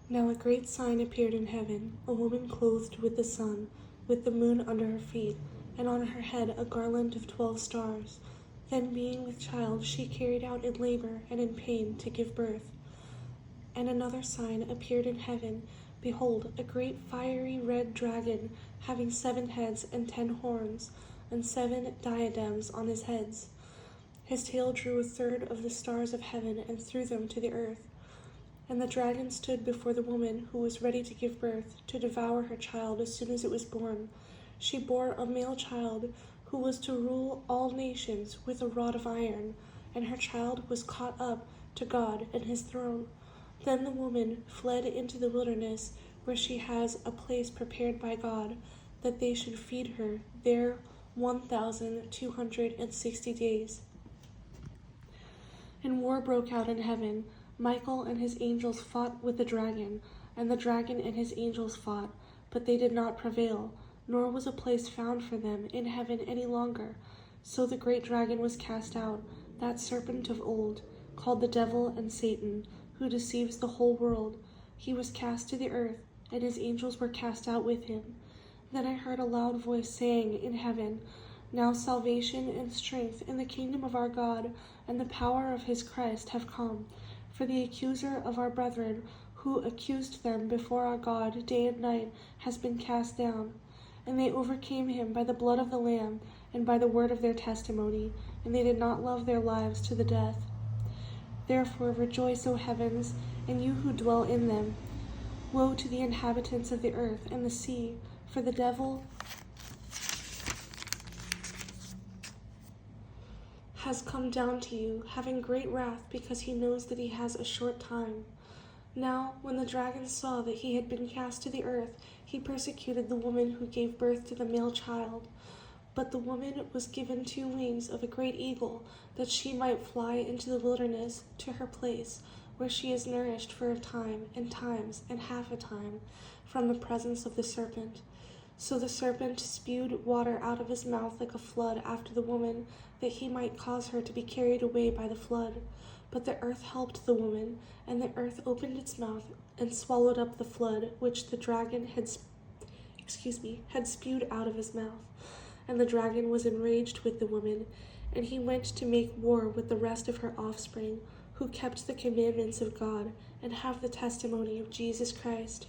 Now a great sign appeared in heaven, a woman clothed with the sun, with the moon under her feet, and on her head a garland of 12 stars. Then being with child, she carried out in labor and in pain to give birth. And another sign appeared in heaven. Behold, a great fiery red dragon, having 7 heads and 10 horns, and 7 diadems on his heads. His tail drew 1/3 of the stars of heaven and threw them to the earth. And the dragon stood before the woman who was ready to give birth, to devour her child as soon as it was born. She bore a male child, who was to rule all nations with a rod of iron, and her child was caught up to God and his throne. Then the woman fled into the wilderness, where she has a place prepared by God, that they should feed her there 1,260 days. And war broke out in heaven. Michael and his angels fought with the dragon, and the dragon and his angels fought, but they did not prevail, nor was a place found for them in heaven any longer. So the great dragon was cast out, that serpent of old, called the devil and Satan, who deceives the whole world. He was cast to the earth, and his angels were cast out with him. Then I heard a loud voice saying in heaven, Now salvation and strength in the kingdom of our God and the power of his Christ have come. For the accuser of our brethren, who accused them before our God day and night, has been cast down. And they overcame him by the blood of the Lamb and by the word of their testimony, and they did not love their lives to the death. Therefore rejoice, O heavens, and you who dwell in them. Woe to the inhabitants of the earth and the sea, for the devil has come down to you, having great wrath, because he knows that he has a short time. Now, when the dragon saw that he had been cast to the earth, he persecuted the woman who gave birth to the male child. But the woman was given 2 wings of a great eagle, that she might fly into the wilderness to her place, where she is nourished for a time, and times, and half a time, from the presence of the serpent. So the serpent spewed water out of his mouth like a flood after the woman, that he might cause her to be carried away by the flood. But the earth helped the woman, and the earth opened its mouth and swallowed up the flood which the dragon had spewed out of his mouth. And the dragon was enraged with the woman, and he went to make war with the rest of her offspring, who kept the commandments of God and have the testimony of Jesus Christ.